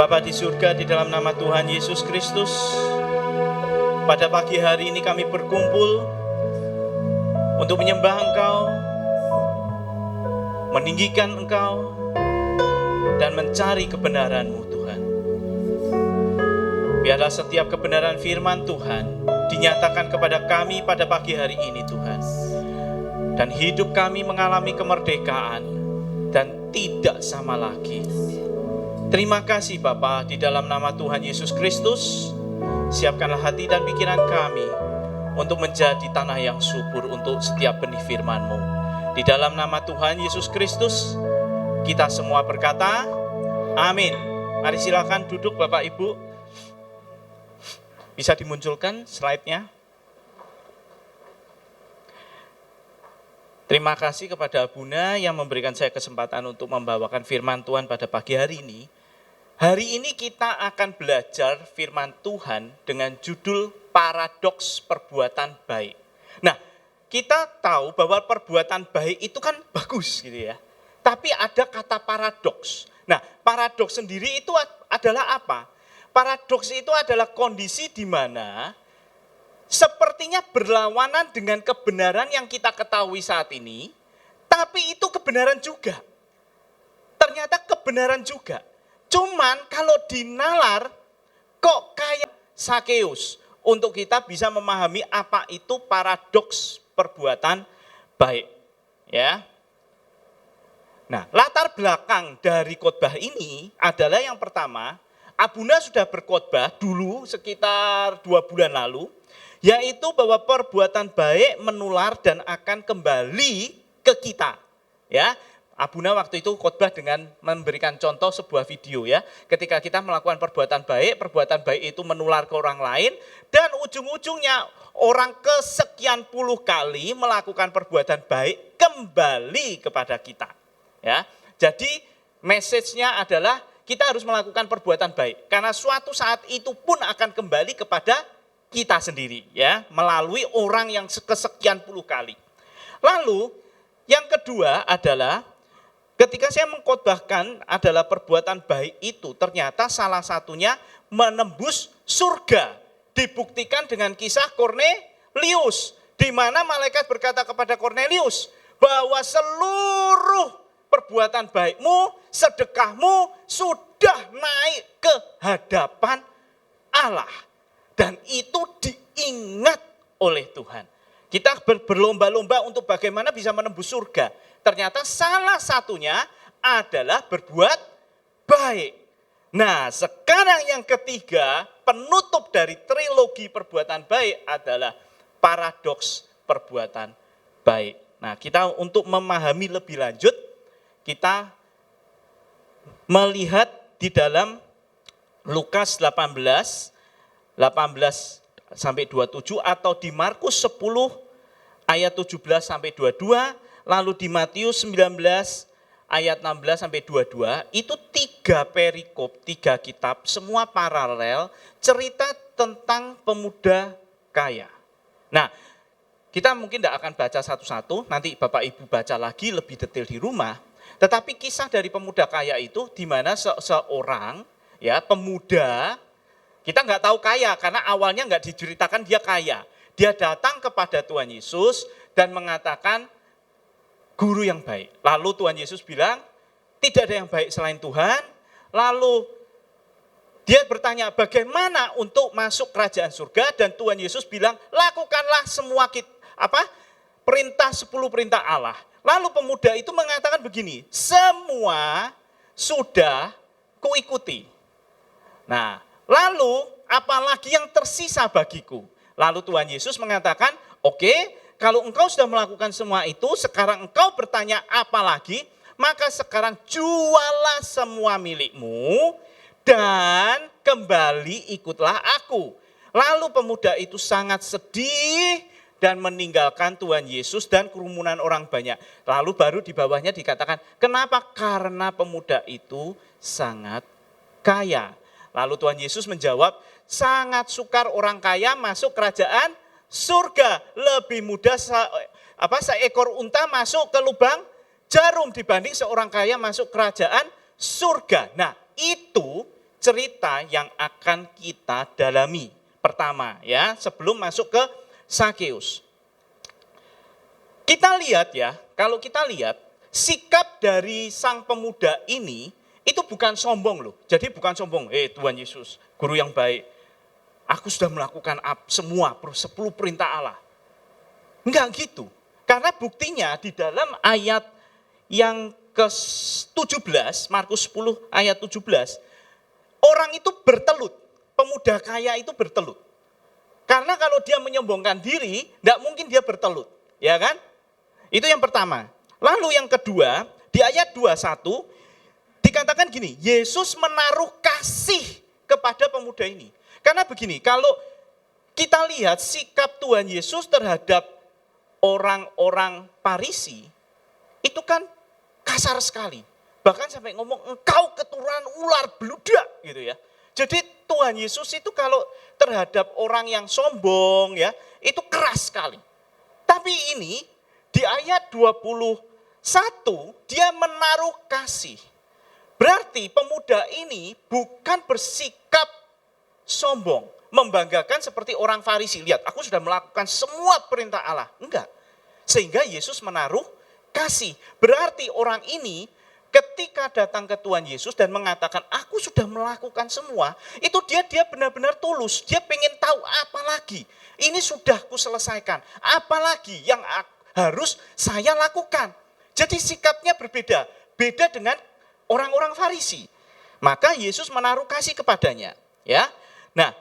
Bapa di surga, di dalam nama Tuhan Yesus Kristus, pada pagi hari ini kami berkumpul untuk menyembah Engkau, meninggikan Engkau, dan mencari kebenaran-Mu Tuhan. Biarlah setiap kebenaran firman Tuhan dinyatakan kepada kami pada pagi hari ini Tuhan. Dan hidup kami mengalami kemerdekaan dan tidak sama lagi. Terima kasih Bapa, di dalam nama Tuhan Yesus Kristus, siapkanlah hati dan pikiran kami untuk menjadi tanah yang subur untuk setiap benih firman-Mu. Di dalam nama Tuhan Yesus Kristus, kita semua berkata, amin. Mari silakan duduk Bapak Ibu. Bisa dimunculkan slide-nya. Terima kasih kepada Bunda yang memberikan saya kesempatan untuk membawakan firman Tuhan pada pagi hari ini. Hari ini kita akan belajar firman Tuhan dengan judul paradoks perbuatan baik. Nah, kita tahu bahwa perbuatan baik itu kan bagus gitu ya. Tapi ada kata paradoks. Nah, paradoks sendiri itu adalah apa? Paradoks itu adalah kondisi di mana sepertinya berlawanan dengan kebenaran yang kita ketahui saat ini, tapi itu kebenaran juga. Ternyata kebenaran juga. Cuman kalau dinalar, kok kayak Sakeus. Untuk kita bisa memahami apa itu paradoks perbuatan baik. Ya. Nah, latar belakang dari khotbah ini adalah yang pertama, Abuna sudah berkhotbah dulu sekitar 2 bulan lalu, yaitu bahwa perbuatan baik menular dan akan kembali ke kita. Ya, Abuna waktu itu khotbah dengan memberikan contoh sebuah video ya. Ketika kita melakukan perbuatan baik itu menular ke orang lain dan ujung-ujungnya orang kesekian puluh kali melakukan perbuatan baik kembali kepada kita. Ya. Jadi message-nya adalah kita harus melakukan perbuatan baik karena suatu saat itu pun akan kembali kepada kita sendiri ya, melalui orang yang kesekian puluh kali. Lalu yang kedua adalah ketika saya mengkhotbahkan adalah perbuatan baik itu ternyata salah satunya menembus surga. Dibuktikan dengan kisah Kornelius di mana malaikat berkata kepada Kornelius bahwa seluruh perbuatan baikmu, sedekahmu sudah naik ke hadapan Allah. Dan itu diingat oleh Tuhan. Kita berlomba-lomba untuk bagaimana bisa menembus surga. Ternyata salah satunya adalah berbuat baik. Nah, sekarang yang ketiga, penutup dari trilogi perbuatan baik adalah paradoks perbuatan baik. Nah, kita untuk memahami lebih lanjut, kita melihat di dalam Lukas 18 sampai 27 atau di Markus 10 ayat 17 sampai 22, lalu di Matius 19 ayat 16 sampai 22, itu 3 perikop, 3 kitab, semua paralel cerita tentang pemuda kaya. Nah, kita mungkin tidak akan baca satu-satu, nanti Bapak Ibu baca lagi lebih detail di rumah. Tetapi kisah dari pemuda kaya itu di mana seorang ya pemuda, kita nggak tahu kaya karena awalnya nggak diceritakan dia kaya. Dia datang kepada Tuhan Yesus dan mengatakan guru yang baik. Lalu Tuhan Yesus bilang tidak ada yang baik selain Tuhan. Lalu dia bertanya bagaimana untuk masuk kerajaan surga dan Tuhan Yesus bilang lakukanlah semua perintah 10 perintah Allah. Lalu pemuda itu mengatakan begini, semua sudah kuikuti. Nah, lalu apalagi yang tersisa bagiku? Lalu Tuhan Yesus mengatakan, oke, kalau engkau sudah melakukan semua itu, sekarang engkau bertanya apa lagi? Maka sekarang jualah semua milikmu dan kembali ikutlah aku. Lalu pemuda itu sangat sedih dan meninggalkan Tuhan Yesus dan kerumunan orang banyak. Lalu baru di bawahnya dikatakan, kenapa? Karena pemuda itu sangat kaya. Lalu Tuhan Yesus menjawab, sangat sukar orang kaya masuk kerajaan surga. Lebih mudah seekor unta masuk ke lubang jarum dibanding seorang kaya masuk kerajaan surga. Nah, itu cerita yang akan kita dalami. Pertama ya, sebelum masuk ke Sakeus. Kita lihat ya, kalau kita lihat sikap dari sang pemuda ini itu bukan sombong loh. Jadi bukan sombong, Tuhan Yesus, guru yang baik. Aku sudah melakukan semua 10 perintah Allah. Enggak gitu. Karena buktinya di dalam ayat yang ke-17, Markus 10 ayat 17, orang itu bertelut, pemuda kaya itu bertelut. Karena kalau dia menyombongkan diri, enggak mungkin dia bertelut, ya kan? Itu yang pertama. Lalu yang kedua, di ayat 21, dikatakan gini, Yesus menaruh kasih kepada pemuda ini. Karena begini, kalau kita lihat sikap Tuhan Yesus terhadap orang-orang Farisi, itu kan kasar sekali. Bahkan sampai ngomong, engkau keturunan ular beludak gitu ya. Jadi Tuhan Yesus itu kalau terhadap orang yang sombong ya, itu keras sekali. Tapi ini di ayat 21, dia menaruh kasih. Berarti pemuda ini bukan bersikap sombong, membanggakan seperti orang Farisi. Lihat, aku sudah melakukan semua perintah Allah. Enggak. Sehingga Yesus menaruh kasih. Berarti orang ini ketika datang ke Tuhan Yesus dan mengatakan, aku sudah melakukan semua, itu dia benar-benar tulus. Dia pengen tahu apa lagi. Ini sudah kuselesaikan. Apa lagi yang harus saya lakukan? Jadi sikapnya berbeda. Beda dengan orang-orang Farisi. Maka Yesus menaruh kasih kepadanya. Ya. Nah,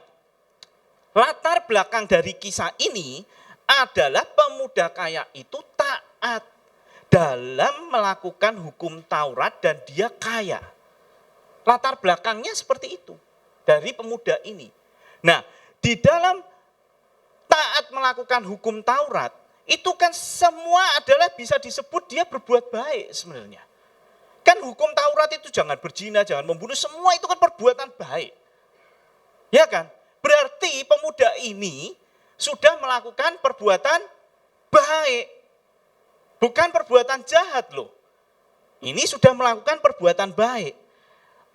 latar belakang dari kisah ini adalah pemuda kaya itu taat dalam melakukan hukum Taurat dan dia kaya. Latar belakangnya seperti itu dari pemuda ini. Nah, di dalam taat melakukan hukum Taurat, itu kan semua adalah bisa disebut dia berbuat baik sebenarnya. Kan hukum Taurat itu jangan berzina, jangan membunuh, semua itu kan perbuatan baik. Ya kan? Berarti pemuda ini sudah melakukan perbuatan baik. Bukan perbuatan jahat loh. Ini sudah melakukan perbuatan baik.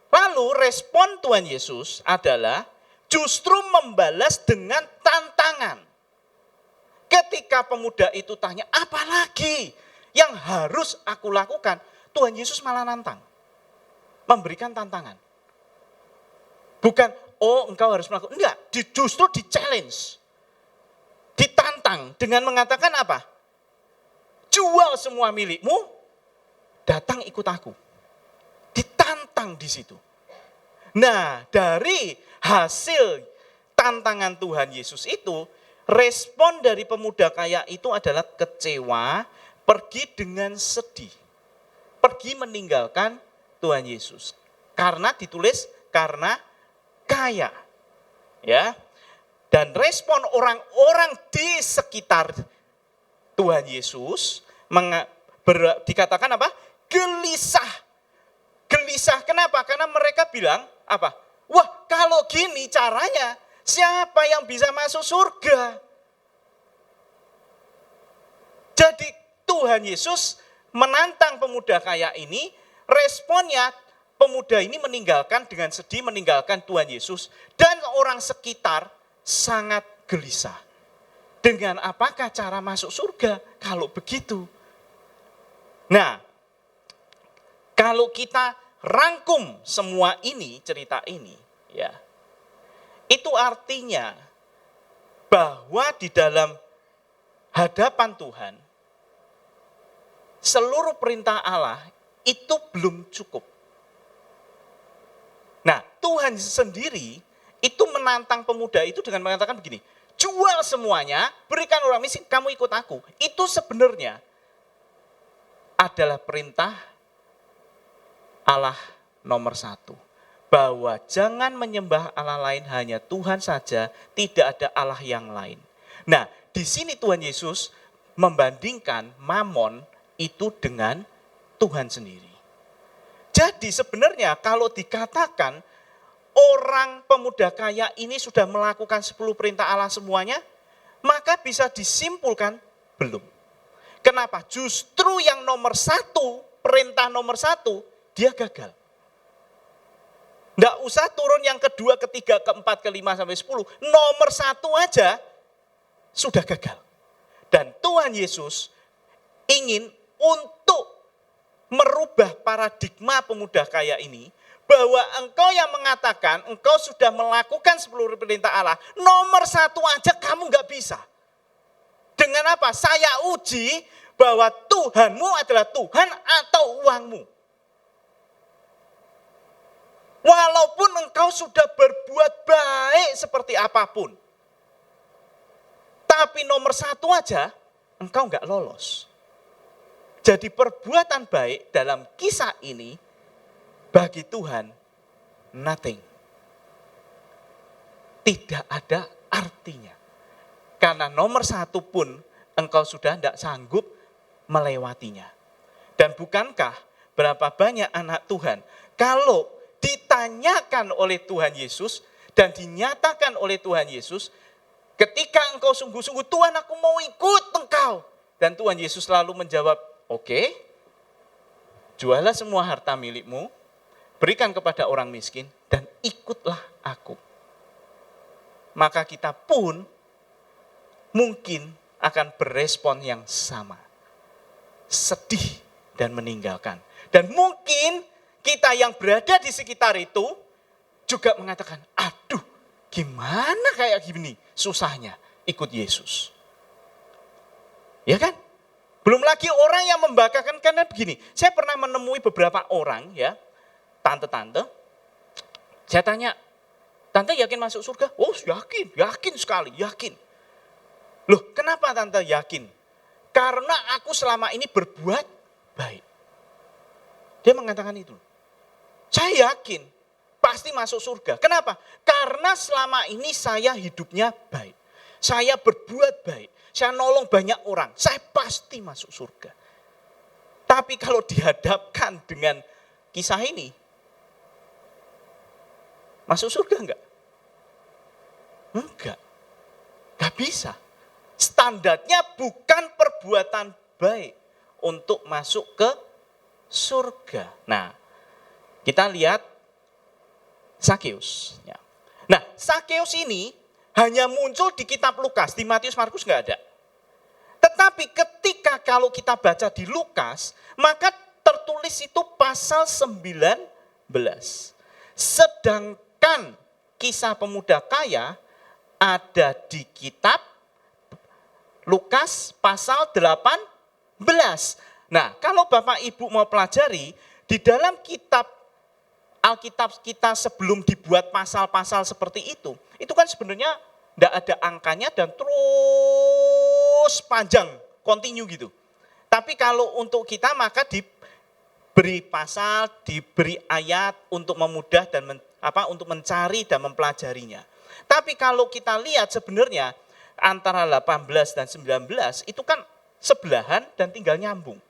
Lalu respon Tuhan Yesus adalah justru membalas dengan tantangan. Ketika pemuda itu tanya, apa lagi yang harus aku lakukan? Tuhan Yesus malah nantang. Memberikan tantangan. Bukan, oh engkau harus melakukan. Enggak, justru di-challenge. Ditantang dengan mengatakan apa? Jual semua milikmu, datang ikut aku. Ditantang di situ. Nah, dari hasil tantangan Tuhan Yesus itu, respon dari pemuda kaya itu adalah kecewa, pergi dengan sedih. Pergi meninggalkan Tuhan Yesus. Karena ditulis, karena kaya. Ya. Dan respon orang-orang di sekitar Tuhan Yesus dikatakan apa? Gelisah. Gelisah kenapa? Karena mereka bilang apa? Wah, kalau gini caranya, siapa yang bisa masuk surga? Jadi Tuhan Yesus menantang pemuda kaya ini, responnya pemuda ini meninggalkan dengan sedih, meninggalkan Tuhan Yesus. Dan orang sekitar sangat gelisah. Dengan apakah cara masuk surga kalau begitu? Nah, kalau kita rangkum semua ini, cerita ini, ya, itu artinya bahwa di dalam hadapan Tuhan, seluruh perintah Allah itu belum cukup. Nah, Tuhan sendiri itu menantang pemuda itu dengan mengatakan begini, jual semuanya, berikan orang miskin, kamu ikut aku. Itu sebenarnya adalah perintah Allah nomor 1. Bahwa jangan menyembah Allah lain, hanya Tuhan saja, tidak ada Allah yang lain. Nah, di sini Tuhan Yesus membandingkan Mamon itu dengan Tuhan sendiri. Jadi sebenarnya kalau dikatakan orang pemuda kaya ini sudah melakukan 10 perintah Allah semuanya, maka bisa disimpulkan belum. Kenapa? Justru yang nomor 1, perintah nomor 1, dia gagal. Nggak usah turun yang kedua, ketiga, keempat, kelima, sampai 10. Nomor 1 aja sudah gagal. Dan Tuhan Yesus ingin untuk merubah paradigma pemuda kaya ini, bahwa engkau yang mengatakan engkau sudah melakukan 10 perintah Allah, nomor 1 aja kamu nggak bisa. Dengan apa? Saya uji bahwa Tuhanmu adalah Tuhan atau uangmu. Walaupun engkau sudah berbuat baik seperti apapun. Tapi nomor 1 aja, engkau enggak lolos. Jadi perbuatan baik dalam kisah ini, bagi Tuhan, nothing. Tidak ada artinya. Karena nomor 1 pun, engkau sudah tidak sanggup melewatinya. Dan bukankah berapa banyak anak Tuhan, kalau ditanyakan oleh Tuhan Yesus dan dinyatakan oleh Tuhan Yesus, ketika engkau sungguh-sungguh, Tuhan aku mau ikut engkau. Dan Tuhan Yesus selalu menjawab, oke, jualah semua harta milikmu, berikan kepada orang miskin, dan ikutlah aku. Maka kita pun mungkin akan berespon yang sama. Sedih dan meninggalkan. Dan mungkin kita yang berada di sekitar itu juga mengatakan, aduh gimana kayak gini susahnya ikut Yesus. Ya kan? Belum lagi orang yang membanggakan, karena begini, saya pernah menemui beberapa orang ya, tante-tante, saya tanya, tante yakin masuk surga? Oh yakin sekali, yakin. Loh kenapa tante yakin? Karena aku selama ini berbuat baik. Dia mengatakan itu. Saya yakin pasti masuk surga. Kenapa? Karena selama ini saya hidupnya baik. Saya berbuat baik. Saya nolong banyak orang. Saya pasti masuk surga. Tapi kalau dihadapkan dengan kisah ini, masuk surga enggak? Enggak. Enggak bisa. Standarnya bukan perbuatan baik untuk masuk ke surga. Nah, kita lihat Sakeus. Nah, Sakeus ini hanya muncul di kitab Lukas, di Matius, Markus enggak ada. Tetapi ketika kalau kita baca di Lukas, maka tertulis itu pasal 19. Sedangkan kisah pemuda kaya ada di kitab Lukas pasal 18. Nah, kalau Bapak Ibu mau pelajari, di dalam kitab Alkitab kita sebelum dibuat pasal-pasal seperti itu kan sebenarnya tidak ada angkanya dan terus panjang, continue gitu. Tapi kalau untuk kita maka diberi pasal, diberi ayat untuk memudah dan untuk mencari dan mempelajarinya. Tapi kalau kita lihat sebenarnya antara 18 dan 19 itu kan sebelahan dan tinggal nyambung.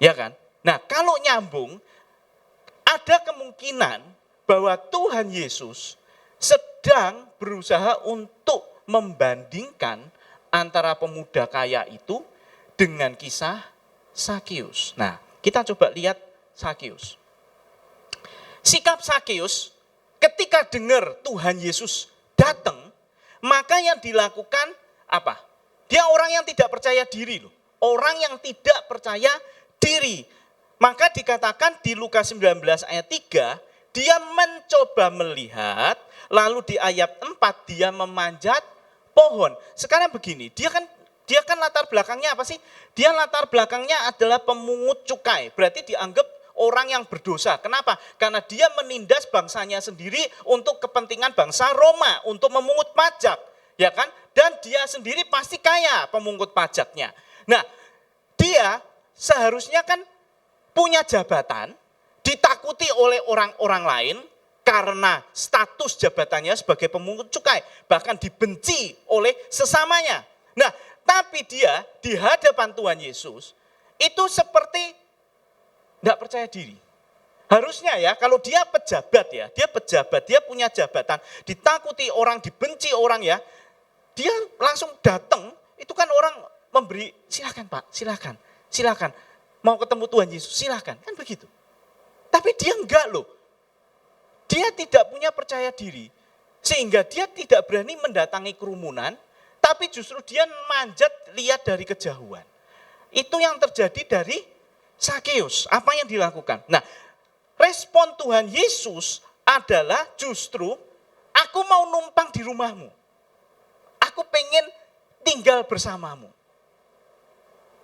Ya kan? Nah, kalau nyambung, ada kemungkinan bahwa Tuhan Yesus sedang berusaha untuk membandingkan antara pemuda kaya itu dengan kisah Sakeus. Nah, kita coba lihat Sakeus. Sikap Sakeus ketika dengar Tuhan Yesus datang, maka yang dilakukan apa? Dia orang yang tidak percaya diri loh. Orang yang tidak percaya diri. Maka dikatakan di Lukas 19 ayat 3, dia mencoba melihat, lalu di ayat 4 dia memanjat pohon. Sekarang begini, dia kan latar belakangnya apa sih? Dia latar belakangnya adalah pemungut cukai. Berarti dianggap orang yang berdosa. Kenapa? Karena dia menindas bangsanya sendiri untuk kepentingan bangsa Roma, untuk memungut pajak, ya kan? Dan dia sendiri pasti kaya pemungut pajaknya. Nah, dia seharusnya kan punya jabatan, ditakuti oleh orang-orang lain karena status jabatannya sebagai pemungut cukai, bahkan dibenci oleh sesamanya. Nah, tapi dia di hadapan Tuhan Yesus itu seperti tidak percaya diri. Harusnya ya, kalau dia pejabat ya, dia punya jabatan, ditakuti orang, dibenci orang ya, dia langsung datang, itu kan orang memberi, silakan Pak, silakan. Mau ketemu Tuhan Yesus, silakan, kan begitu. Tapi dia enggak loh. dia tidak punya percaya diri. Sehingga dia tidak berani mendatangi kerumunan, tapi justru dia manjat lihat dari kejauhan. Itu yang terjadi dari Sakeus. Apa yang dilakukan? Nah, respon Tuhan Yesus adalah justru, aku mau numpang di rumahmu. Aku pengen tinggal bersamamu.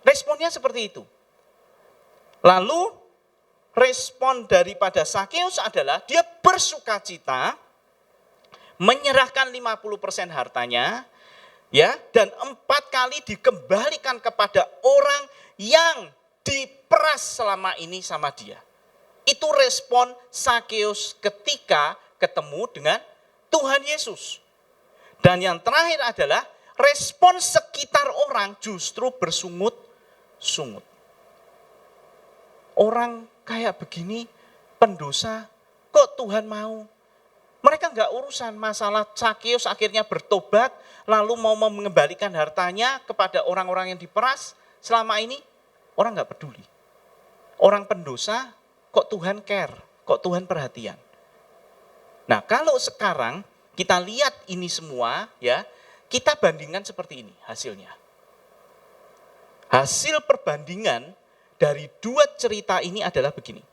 Responnya seperti itu. Lalu respon daripada Sakeus adalah dia bersukacita, menyerahkan 50% hartanya, ya, dan 4 kali dikembalikan kepada orang yang diperas selama ini sama dia. Itu respon Sakeus ketika ketemu dengan Tuhan Yesus. Dan yang terakhir adalah respon sekitar orang justru bersungut-sungut. Orang kayak begini, pendosa, kok Tuhan mau? Mereka enggak urusan masalah. Sakeus akhirnya bertobat, lalu mau mengembalikan hartanya kepada orang-orang yang diperas. Selama ini orang enggak peduli. Orang pendosa, kok Tuhan care, kok Tuhan perhatian. Nah, kalau sekarang kita lihat ini semua, ya, kita bandingkan seperti ini hasilnya. Hasil perbandingan dari 2 cerita ini adalah begini.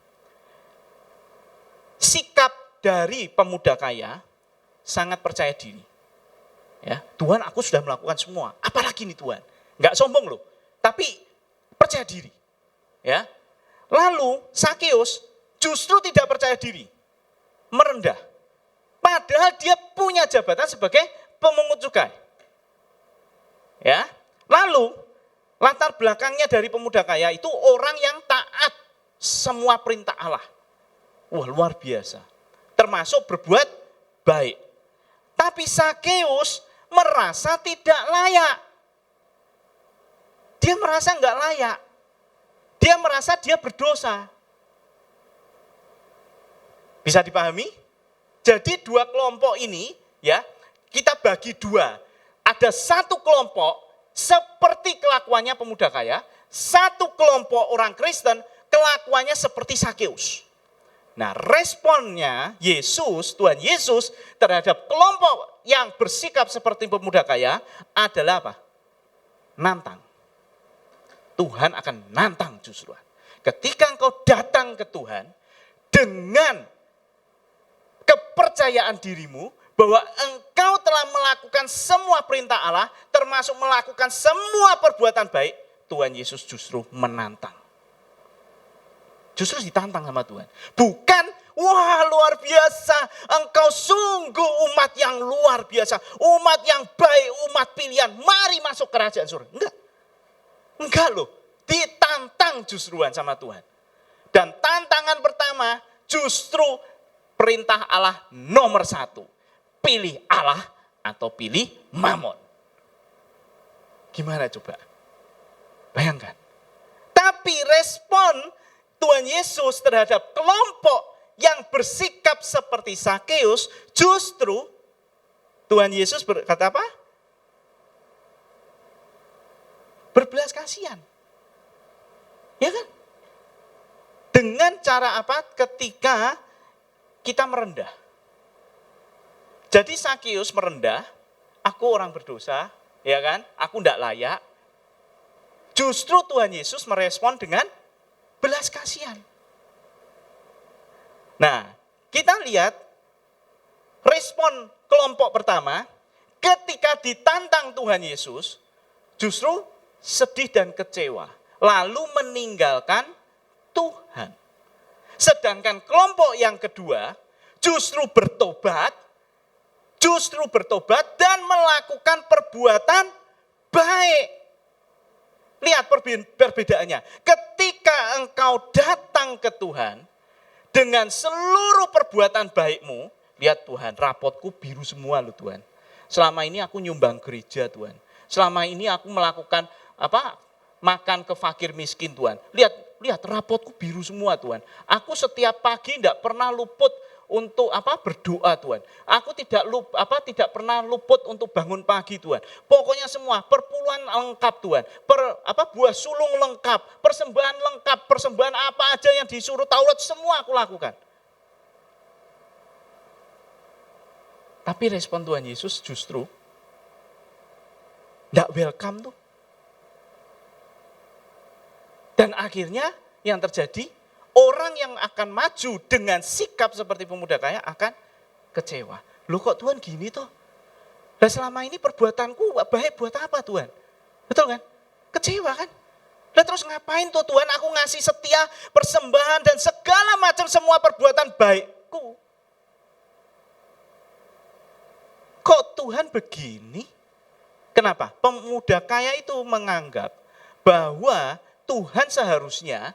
Sikap dari pemuda kaya sangat percaya diri. Ya, Tuhan, aku sudah melakukan semua. Apalagi nih Tuhan? Enggak sombong loh, tapi percaya diri. Ya. Lalu Sakeus justru tidak percaya diri, merendah. Padahal dia punya jabatan sebagai pemungut cukai. Ya. Lalu latar belakangnya dari pemuda kaya itu orang yang taat semua perintah Allah. Wah, luar biasa. Termasuk berbuat baik. Tapi Sakeus merasa tidak layak. Dia merasa enggak layak. Dia merasa dia berdosa. Bisa dipahami? Jadi 2 kelompok ini, ya, kita bagi 2. Ada 1 kelompok seperti kelakuannya pemuda kaya, 1 kelompok orang Kristen kelakuannya seperti Sakeus. Nah, responnya Yesus, Tuhan Yesus terhadap kelompok yang bersikap seperti pemuda kaya adalah apa? Nantang. Tuhan akan nantang justru. Ketika engkau datang ke Tuhan dengan kepercayaan dirimu bahwa engkau telah melakukan semua perintah Allah, termasuk melakukan semua perbuatan baik, Tuhan Yesus justru menantang. Justru ditantang sama Tuhan. Bukan, wah luar biasa, engkau sungguh umat yang luar biasa, umat yang baik, umat pilihan, mari masuk kerajaan surga. Enggak loh, ditantang justruan sama Tuhan. Dan tantangan pertama justru perintah Allah nomor 1. Pilih Allah atau pilih Mamon. Gimana coba? Bayangkan. Tapi respon Tuhan Yesus terhadap kelompok yang bersikap seperti Sakeus, justru Tuhan Yesus berkata apa? Berbelas kasihan. Ya kan? Dengan cara apa? Ketika kita merendah. Jadi Sakeus merendah, aku orang berdosa, ya kan? Aku tidak layak. Justru Tuhan Yesus merespon dengan belas kasihan. Nah, kita lihat respon kelompok pertama, ketika ditantang Tuhan Yesus, justru sedih dan kecewa, lalu meninggalkan Tuhan. Sedangkan kelompok yang kedua justru bertobat dan melakukan perbuatan baik. Lihat perbedaannya. Ketika engkau datang ke Tuhan dengan seluruh perbuatan baikmu, lihat Tuhan, rapotku biru semua loh Tuhan. Selama ini aku nyumbang gereja Tuhan. Selama ini aku melakukan makan ke fakir miskin Tuhan. Lihat rapotku biru semua Tuhan. Aku setiap pagi tidak pernah luput untuk berdoa Tuhan. Aku tidak pernah luput untuk bangun pagi Tuhan. Pokoknya semua perpuluhan lengkap Tuhan. Buah sulung lengkap, persembahan apa aja yang disuruh Taurat semua aku lakukan. Tapi respon Tuhan Yesus justru tidak welcome tuh. Dan akhirnya yang terjadi, orang yang akan maju dengan sikap seperti pemuda kaya akan kecewa. Loh kok Tuhan gini toh? Nah selama ini perbuatanku baik buat apa Tuhan? Betul kan? Kecewa kan? Nah terus ngapain tuh Tuhan aku ngasih setia, persembahan dan segala macam semua perbuatan baikku. Kok Tuhan begini? Kenapa? Pemuda kaya itu menganggap bahwa Tuhan seharusnya,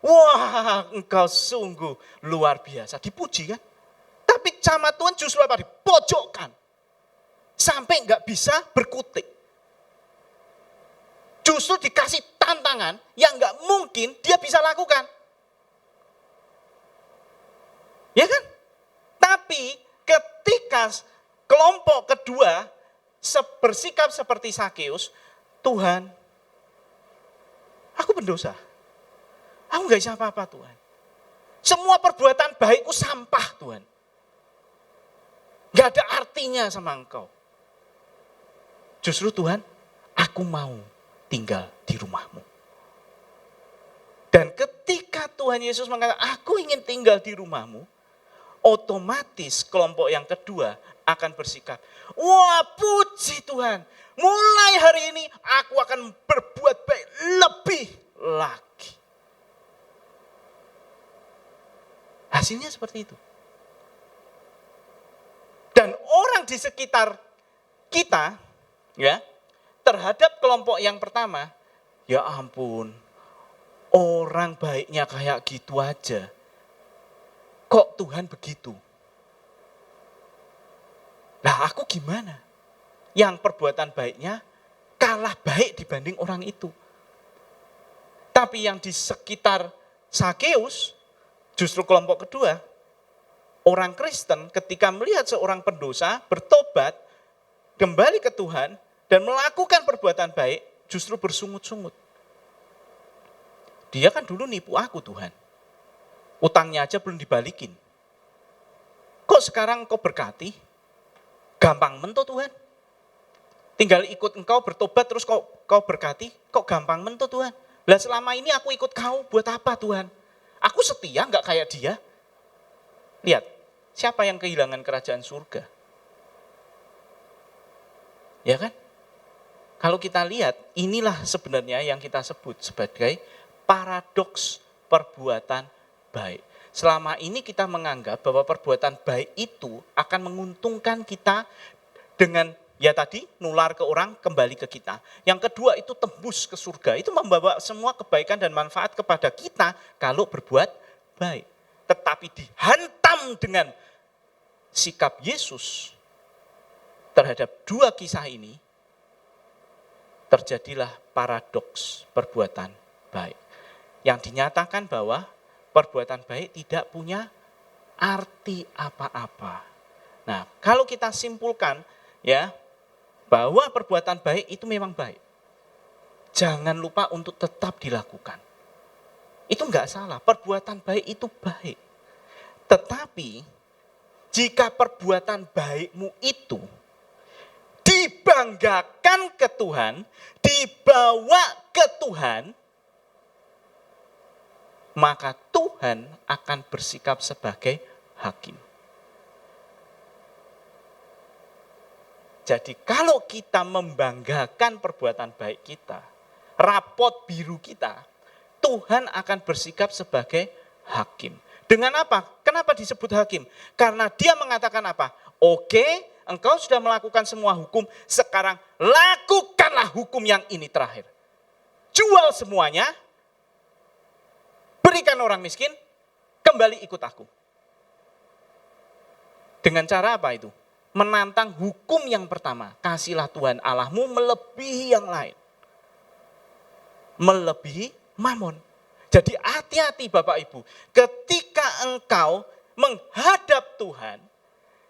wah engkau sungguh luar biasa, dipuji kan? Tapi sama Tuhan justru apa? Dipojokkan. Sampai nggak bisa berkutik. Justru dikasih tantangan yang nggak mungkin dia bisa lakukan. Ya kan? Tapi ketika kelompok kedua bersikap seperti Sakeus, Tuhan, aku berdosa. Aku nggak bisa apa-apa Tuhan. Semua perbuatan baikku sampah Tuhan. Nggak ada artinya sama engkau. Justru Tuhan, aku mau tinggal di rumahmu. Dan ketika Tuhan Yesus mengatakan, aku ingin tinggal di rumahmu, otomatis kelompok yang kedua akan bersikap, wah puji Tuhan, mulai hari ini aku akan berbuat baik lebih lagi. Hasilnya seperti itu. Dan orang di sekitar kita, ya, terhadap kelompok yang pertama, ya ampun, orang baiknya kayak gitu aja. Kok Tuhan begitu? Lah aku gimana? Yang perbuatan baiknya kalah baik dibanding orang itu. Tapi yang di sekitar Sakeus, justru kelompok kedua, orang Kristen ketika melihat seorang pendosa bertobat, kembali ke Tuhan, dan melakukan perbuatan baik, justru bersungut-sungut. Dia kan dulu nipu aku Tuhan. Utangnya aja belum dibalikin. Kok sekarang kau berkati? Gampang mentok Tuhan. Tinggal ikut engkau bertobat terus kau berkati, kok gampang mentok Tuhan. Lah selama ini aku ikut kau buat apa Tuhan? Aku setia enggak kayak dia. Lihat, siapa yang kehilangan kerajaan surga? Ya kan? Kalau kita lihat, inilah sebenarnya yang kita sebut sebagai paradoks perbuatan baik. Selama ini kita menganggap bahwa perbuatan baik itu akan menguntungkan kita dengan, ya tadi, nular ke orang, kembali ke kita. Yang kedua itu tembus ke surga, itu membawa semua kebaikan dan manfaat kepada kita kalau berbuat baik. Tetapi dihantam dengan sikap Yesus terhadap dua kisah ini, terjadilah paradoks perbuatan baik. Yang dinyatakan bahwa perbuatan baik tidak punya arti apa-apa. Nah, kalau kita simpulkan ya bahwa perbuatan baik itu memang baik. Jangan lupa untuk tetap dilakukan. Itu enggak salah, perbuatan baik itu baik. Tetapi jika perbuatan baikmu itu dibanggakan ke Tuhan, dibawa ke Tuhan, maka Tuhan akan bersikap sebagai hakim. Jadi kalau kita membanggakan perbuatan baik kita, rapot biru kita, Tuhan akan bersikap sebagai hakim. Dengan apa? Kenapa disebut hakim? Karena dia mengatakan apa? Oke, engkau sudah melakukan semua hukum, sekarang lakukanlah hukum yang ini terakhir. Jual semuanya, berikan orang miskin, kembali ikut aku. Dengan cara apa itu? Menantang hukum yang pertama. Kasihlah Tuhan Allahmu melebihi yang lain. Melebihi mamon. Jadi hati-hati Bapak Ibu. Ketika engkau menghadap Tuhan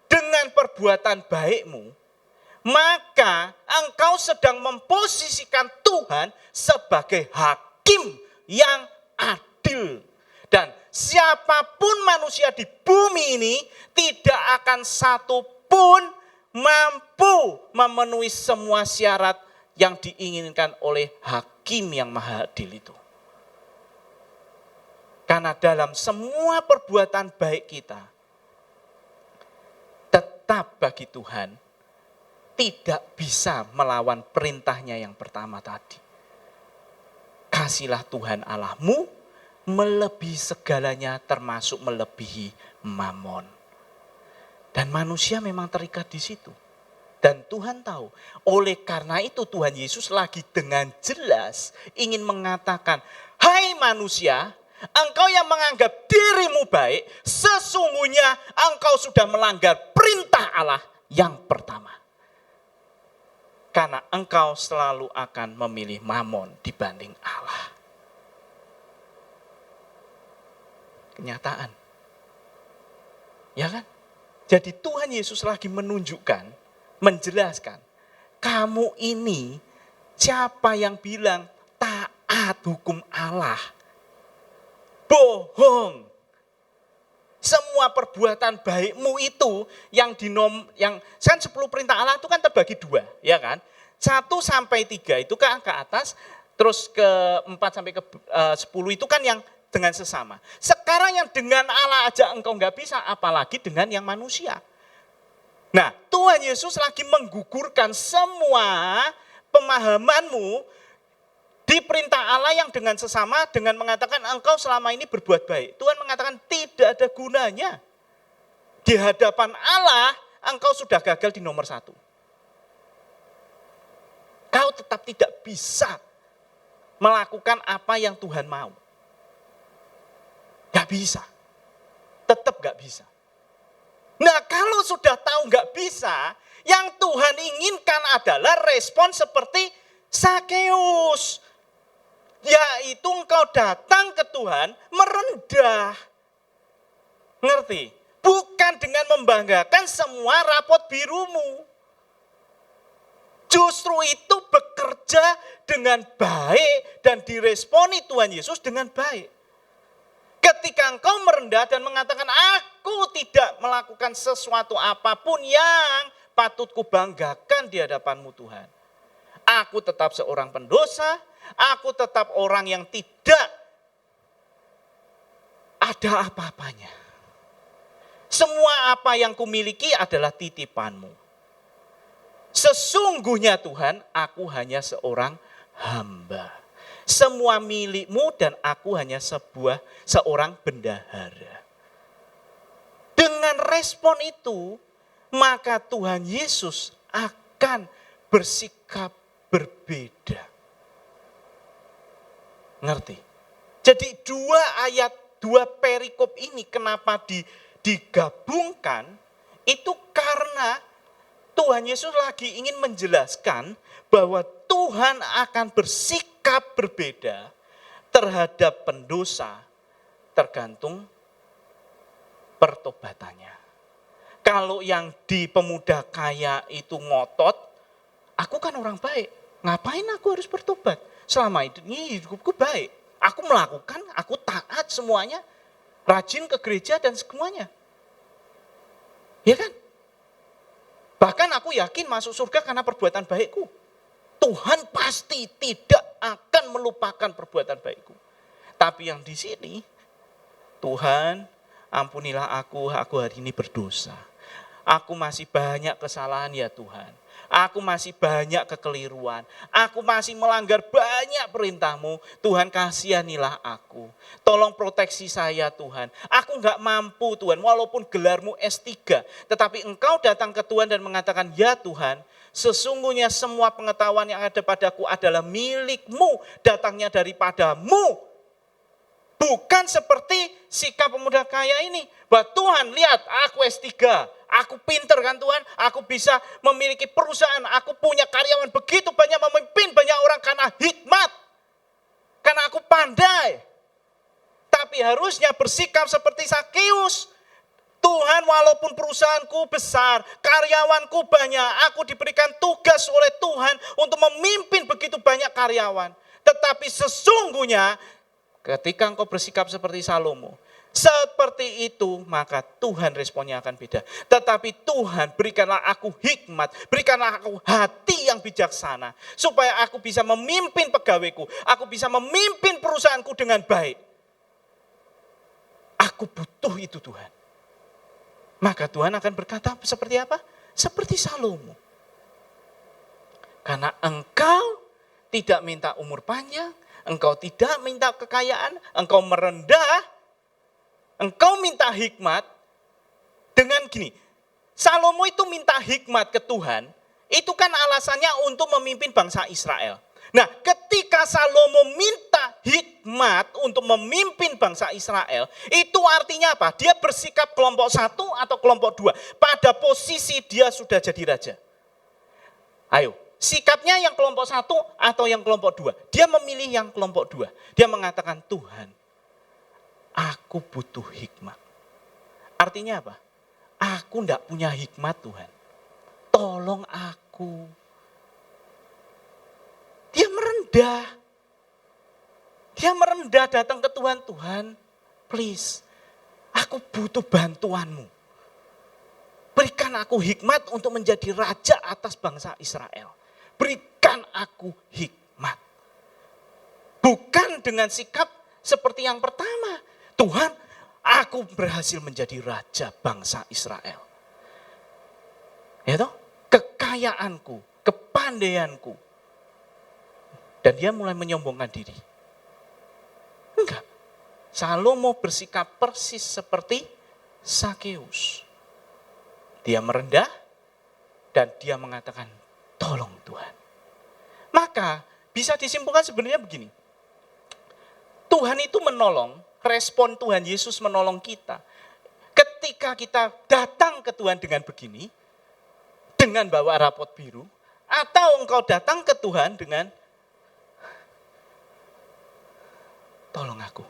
dengan perbuatan baikmu, maka engkau sedang memposisikan Tuhan sebagai hakim yang adil. Dan siapapun manusia di bumi ini tidak akan satu pun mampu memenuhi semua syarat yang diinginkan oleh hakim yang maha adil itu. Karena dalam semua perbuatan baik kita, tetap bagi Tuhan tidak bisa melawan perintahnya yang pertama tadi. Kasihlah Tuhan Allahmu melebihi segalanya, termasuk melebihi mamon. Dan manusia memang terikat di situ. Dan Tuhan tahu. Oleh karena itu Tuhan Yesus lagi dengan jelas ingin mengatakan, hai manusia, engkau yang menganggap dirimu baik, sesungguhnya engkau sudah melanggar perintah Allah yang pertama. Karena engkau selalu akan memilih mamon dibanding Allah. Kenyataan. Ya kan? Jadi Tuhan Yesus lagi menunjukkan, menjelaskan, kamu ini siapa yang bilang taat hukum Allah? Bohong. Semua perbuatan baikmu itu yang kan 10 perintah Allah itu kan terbagi 2, ya kan? 1 sampai 3 itu ke atas, terus ke 4 sampai ke 10 itu kan yang dengan sesama. Sekarang yang dengan Allah aja engkau nggak bisa, apalagi dengan yang manusia. Nah, Tuhan Yesus lagi menggugurkan semua pemahamanmu di perintah Allah yang dengan sesama, dengan mengatakan engkau selama ini berbuat baik. Tuhan mengatakan tidak ada gunanya. Di hadapan Allah, engkau sudah gagal di nomor 1. Kau tetap tidak bisa melakukan apa yang Tuhan mau. Gak bisa. Tetap gak bisa. Nah, kalau sudah tahu gak bisa, yang Tuhan inginkan adalah respon seperti Sakeus. Yaitu engkau datang ke Tuhan merendah. Ngerti? Bukan dengan membanggakan semua rapot birumu. Justru itu bekerja dengan baik dan diresponi Tuhan Yesus dengan baik. Ketika engkau merendah dan mengatakan, aku tidak melakukan sesuatu apapun yang patut kubanggakan di hadapanmu Tuhan. Aku tetap seorang pendosa, aku tetap orang yang tidak ada apa-apanya. Semua apa yang kumiliki adalah titipanmu. Sesungguhnya Tuhan, aku hanya seorang hamba. Semua milikmu dan aku hanya seorang bendahara. Dengan respon itu, maka Tuhan Yesus akan bersikap berbeda. Ngerti? Jadi 2 perikop ini kenapa digabungkan, itu karena Tuhan Yesus lagi ingin menjelaskan bahwa Tuhan akan bersikap berbeda terhadap pendosa tergantung pertobatannya. Kalau yang di pemuda kaya itu ngotot, aku kan orang baik, ngapain aku harus bertobat? Selama ini hidupku baik, aku melakukan, aku taat semuanya, rajin ke gereja dan semuanya. Ya kan? Bahkan aku yakin masuk surga karena perbuatan baikku. Tuhan pasti tidak akan melupakan perbuatan baikku. Tapi yang di sini, Tuhan ampunilah aku hari ini berdosa. Aku masih banyak kesalahan ya Tuhan. Aku masih banyak kekeliruan. Aku masih melanggar banyak perintah-Mu. Tuhan kasihanilah aku. Tolong proteksi saya Tuhan. Aku enggak mampu Tuhan. Walaupun gelar-Mu S3. Tetapi Engkau datang ke Tuhan dan mengatakan, ya Tuhan, sesungguhnya semua pengetahuan yang ada padaku adalah milik-Mu. Datangnya daripada-Mu. Bukan seperti sikap pemuda kaya ini. Bahwa Tuhan lihat aku S3. Aku pinter kan Tuhan, aku bisa memiliki perusahaan, aku punya karyawan begitu banyak, memimpin banyak orang karena hikmat. Karena aku pandai. Tapi harusnya bersikap seperti Sakeus. Tuhan walaupun perusahaanku besar, karyawanku banyak, aku diberikan tugas oleh Tuhan untuk memimpin begitu banyak karyawan. Tetapi sesungguhnya ketika engkau bersikap seperti Salomo, Seperti itu, maka Tuhan responnya akan beda. Tetapi Tuhan, berikanlah aku hikmat, berikanlah aku hati yang bijaksana, supaya aku bisa memimpin pegawaiku, aku bisa memimpin perusahaanku dengan baik. Aku butuh itu Tuhan. Maka Tuhan akan berkata seperti apa? Seperti Salomo. Karena engkau tidak minta umur panjang, engkau tidak minta kekayaan, engkau merendah, engkau minta hikmat dengan gini. Salomo itu minta hikmat ke Tuhan, itu kan alasannya untuk memimpin bangsa Israel. Nah, ketika Salomo minta hikmat untuk memimpin bangsa Israel, itu artinya apa? Dia bersikap kelompok 1 atau kelompok 2. Pada posisi dia sudah jadi raja. Ayo, sikapnya yang kelompok 1 atau yang kelompok 2? Dia memilih yang kelompok 2. Dia mengatakan, Tuhan, aku butuh hikmat. Artinya apa? Aku tidak punya hikmat Tuhan. Tolong aku. Dia merendah. Dia merendah datang ke Tuhan. Tuhan, please. Aku butuh bantuanmu. Berikan aku hikmat untuk menjadi raja atas bangsa Israel. Berikan aku hikmat. Bukan dengan sikap seperti yang pertama. Tuhan, aku berhasil menjadi raja bangsa Israel. Ya toh? Kekayaanku, kepandaianku. Dan dia mulai menyombongkan diri. Enggak. Salomo bersikap persis seperti Sakeus. Dia merendah dan dia mengatakan, tolong Tuhan. Maka bisa disimpulkan sebenarnya begini. Tuhan itu menolong, respon Tuhan Yesus menolong kita. Ketika kita datang ke Tuhan dengan begini, dengan bawa rapot biru, atau engkau datang ke Tuhan dengan, tolong aku.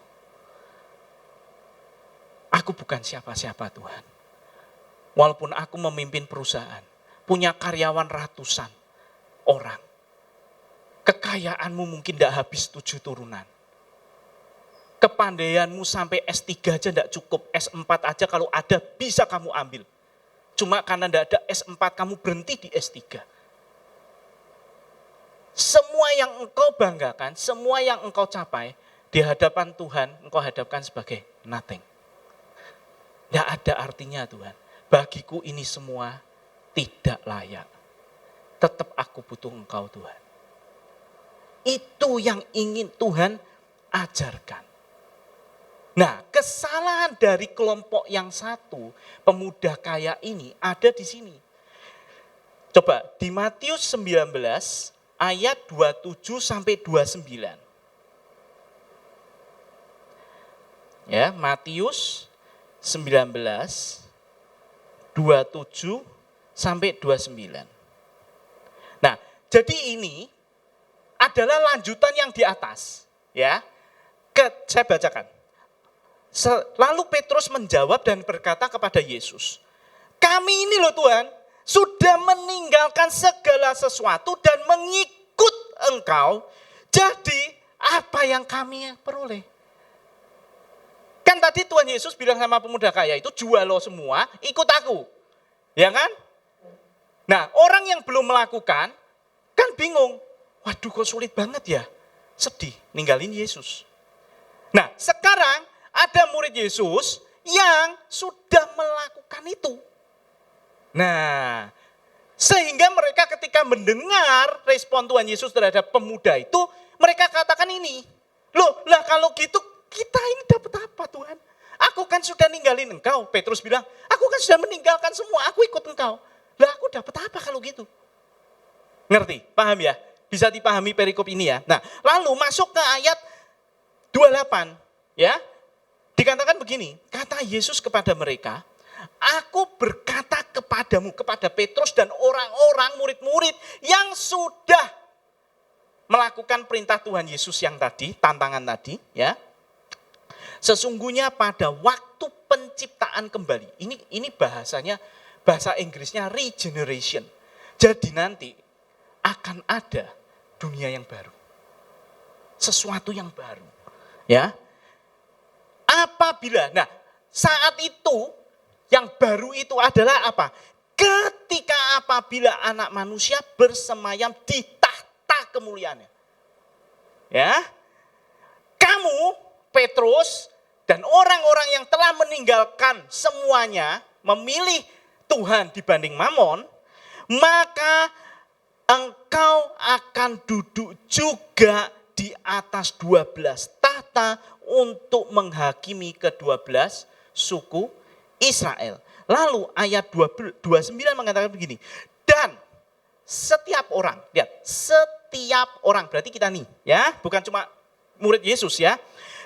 Aku bukan siapa-siapa Tuhan. Walaupun aku memimpin perusahaan, punya karyawan ratusan orang. Kekayaanmu mungkin tidak habis 7 turunan. Kepandaianmu sampai S3 aja tidak cukup, S4 aja kalau ada bisa kamu ambil. Cuma karena tidak ada S4 kamu berhenti di S3. Semua yang engkau banggakan, semua yang engkau capai, di hadapan Tuhan engkau hadapkan sebagai nothing. Tidak ada artinya Tuhan. Bagiku ini semua tidak layak. Tetap aku butuh engkau Tuhan. Itu yang ingin Tuhan ajarkan. Nah, kesalahan dari kelompok yang satu, pemuda kaya ini ada di sini. Coba di Matius 19 ayat 27 sampai 29. Ya, Matius 19 27 sampai 29. Nah, jadi ini adalah lanjutan yang di atas, ya. Saya bacakan. Lalu Petrus menjawab dan berkata kepada Yesus, kami ini loh Tuhan, sudah meninggalkan segala sesuatu dan mengikut engkau, jadi apa yang kami peroleh? Kan tadi Tuhan Yesus bilang sama pemuda kaya itu, jual lo semua, ikut aku. Ya kan? Nah, orang yang belum melakukan, kan bingung. Waduh kok sulit banget ya, sedih, ninggalin Yesus. Nah, sekarang ada murid Yesus yang sudah melakukan itu. Nah, sehingga mereka ketika mendengar respon Tuhan Yesus terhadap pemuda itu, mereka katakan ini, loh lah kalau gitu kita ini dapat apa Tuhan? Aku kan sudah ninggalin engkau. Petrus bilang, aku kan sudah meninggalkan semua, aku ikut engkau. Lah aku dapat apa kalau gitu? Ngerti? Paham ya? Bisa dipahami perikop ini ya. Nah, lalu masuk ke ayat 28, ya. Dikatakan begini, kata Yesus kepada mereka, aku berkata kepadamu, kepada Petrus dan orang-orang murid-murid yang sudah melakukan perintah Tuhan Yesus yang tadi, tantangan tadi, ya. Sesungguhnya pada waktu penciptaan kembali, ini bahasanya, bahasa Inggrisnya regeneration. Jadi nanti akan ada dunia yang baru. Sesuatu yang baru, ya. Apabila, nah saat itu yang baru itu adalah apa? Ketika apabila anak manusia bersemayam di tahta kemuliaannya. Ya, kamu Petrus dan orang-orang yang telah meninggalkan semuanya memilih Tuhan dibanding Mamon, maka engkau akan duduk juga di atas 12 tahta untuk menghakimi ke-12 suku Israel. Lalu ayat 29 mengatakan begini, dan setiap orang, lihat, setiap orang, berarti kita nih ya, bukan cuma murid Yesus ya.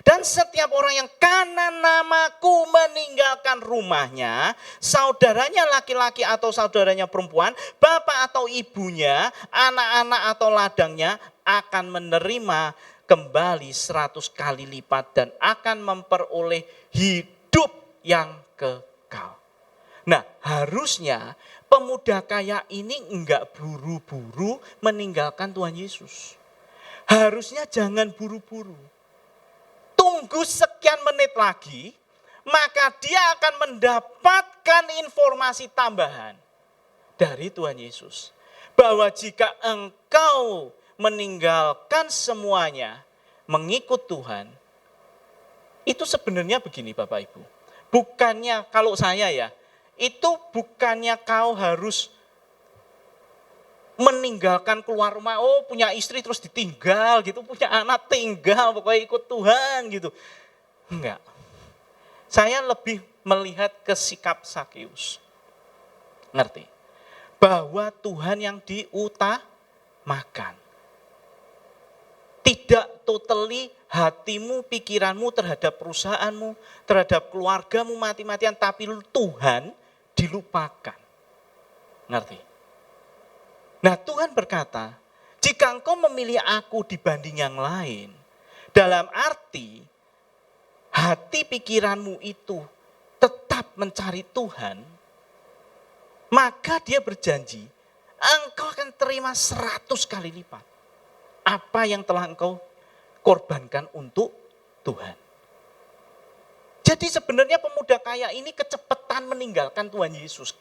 Dan setiap orang yang karena namaku meninggalkan rumahnya, saudaranya laki-laki atau saudaranya perempuan, bapak atau ibunya, anak-anak atau ladangnya akan menerima kembali 100 kali lipat dan akan memperoleh hidup yang kekal. Nah, harusnya pemuda kaya ini enggak buru-buru meninggalkan Tuhan Yesus. Harusnya jangan buru-buru. Tunggu sekian menit lagi, maka dia akan mendapatkan informasi tambahan dari Tuhan Yesus. Bahwa jika engkau meninggalkan semuanya, mengikut Tuhan, itu sebenarnya begini Bapak Ibu. Bukannya kalau saya ya, itu bukannya kau harus meninggalkan keluar rumah, oh punya istri terus ditinggal gitu, punya anak tinggal, pokoknya ikut Tuhan gitu. Enggak. Saya lebih melihat ke sikap Sakeus. Ngerti? Bahwa Tuhan yang diutamakan. Tidak totally hatimu, pikiranmu terhadap perusahaanmu, terhadap keluargamu mati-matian, tapi Tuhan dilupakan. Ngerti? Nah Tuhan berkata, jika engkau memilih aku dibanding yang lain, dalam arti hati pikiranmu itu tetap mencari Tuhan, maka dia berjanji, engkau akan terima 100 kali lipat. Apa yang telah engkau korbankan untuk Tuhan. Jadi sebenarnya pemuda kaya ini kecepatan meninggalkan Tuhan Yesus.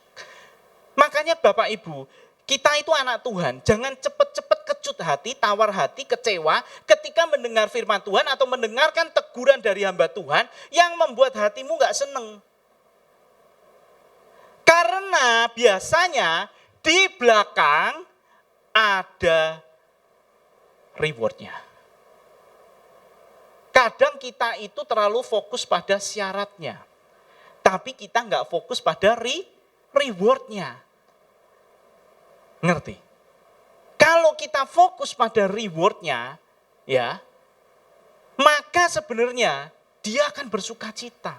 Makanya Bapak Ibu, kita itu anak Tuhan, jangan cepat-cepat kecut hati, tawar hati, kecewa ketika mendengar firman Tuhan atau mendengarkan teguran dari hamba Tuhan yang membuat hatimu gak seneng. Karena biasanya di belakang ada rewardnya. Kadang kita itu terlalu fokus pada syaratnya, tapi kita nggak fokus pada rewardnya. Ngerti? Kalau kita fokus pada rewardnya, ya, maka sebenarnya dia akan bersuka cita.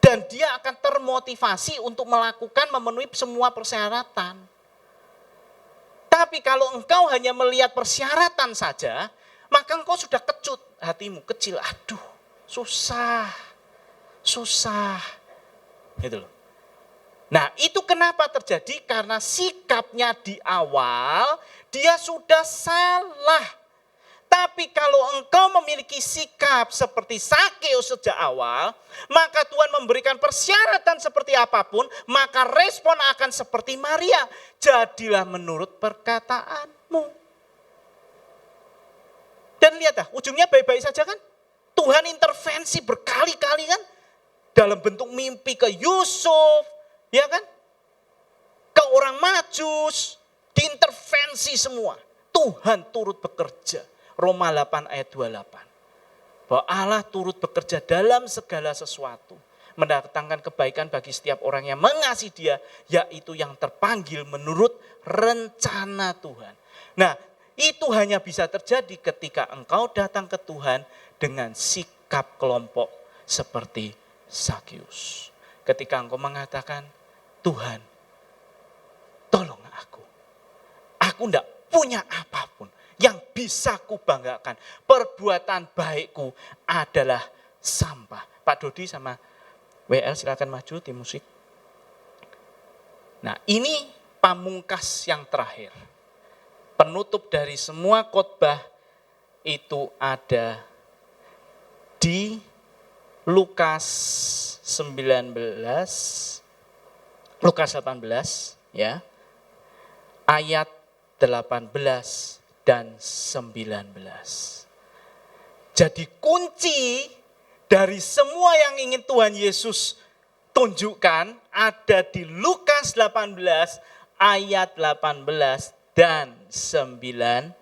Dan dia akan termotivasi untuk melakukan, memenuhi semua persyaratan. Tapi kalau engkau hanya melihat persyaratan saja, maka engkau sudah kecut, hatimu kecil, aduh susah. Gitu loh. Nah itu kenapa terjadi? Karena sikapnya di awal dia sudah salah. Tapi kalau engkau memiliki sikap seperti Sakeus sejak awal, maka Tuhan memberikan persyaratan seperti apapun, maka respon akan seperti Maria. Jadilah menurut perkataanmu. Dan lihatlah, ujungnya baik-baik saja kan? Tuhan intervensi berkali-kali kan? Dalam bentuk mimpi ke Yusuf, ya kan? Ke orang Majus, diintervensi semua. Tuhan turut bekerja. Roma 8 ayat 28. Bahwa Allah turut bekerja dalam segala sesuatu. Mendatangkan kebaikan bagi setiap orang yang mengasihi dia. Yaitu yang terpanggil menurut rencana Tuhan. Nah itu hanya bisa terjadi ketika engkau datang ke Tuhan dengan sikap kelompok seperti Sakeus. Ketika engkau mengatakan, Tuhan tolong aku. Aku tidak punya apapun yang bisa kubanggakan. Perbuatan baikku adalah sampah. Pak Dodi sama WL silakan maju tim musik. Nah ini pamungkas yang terakhir. Penutup dari semua khotbah itu ada di Lukas 18 ya. Ayat 18 dan 19. Jadi kunci dari semua yang ingin Tuhan Yesus tunjukkan ada di Lukas 18 ayat 18 dan 19.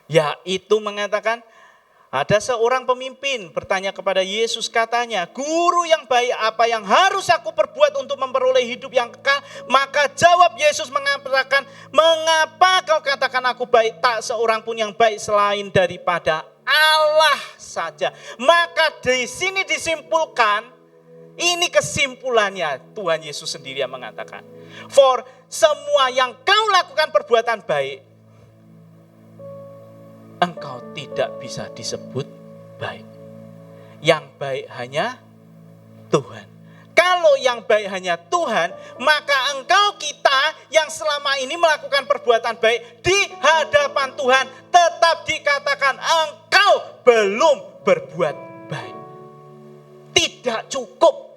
Yaitu mengatakan, ada seorang pemimpin bertanya kepada Yesus, katanya, "Guru yang baik, apa yang harus aku perbuat untuk memperoleh hidup yang kekal?" Maka jawab Yesus mengatakan, "Mengapa kau katakan aku baik? Tak seorang pun yang baik selain daripada Allah saja." Maka di sini disimpulkan, ini kesimpulannya Tuhan Yesus sendiri yang mengatakan, "For semua yang kau lakukan perbuatan baik, engkau tidak bisa disebut baik. Yang baik hanya Tuhan. Kalau yang baik hanya Tuhan, maka engkau, kita yang selama ini melakukan perbuatan baik di hadapan Tuhan, tetap dikatakan engkau belum berbuat baik. Tidak cukup.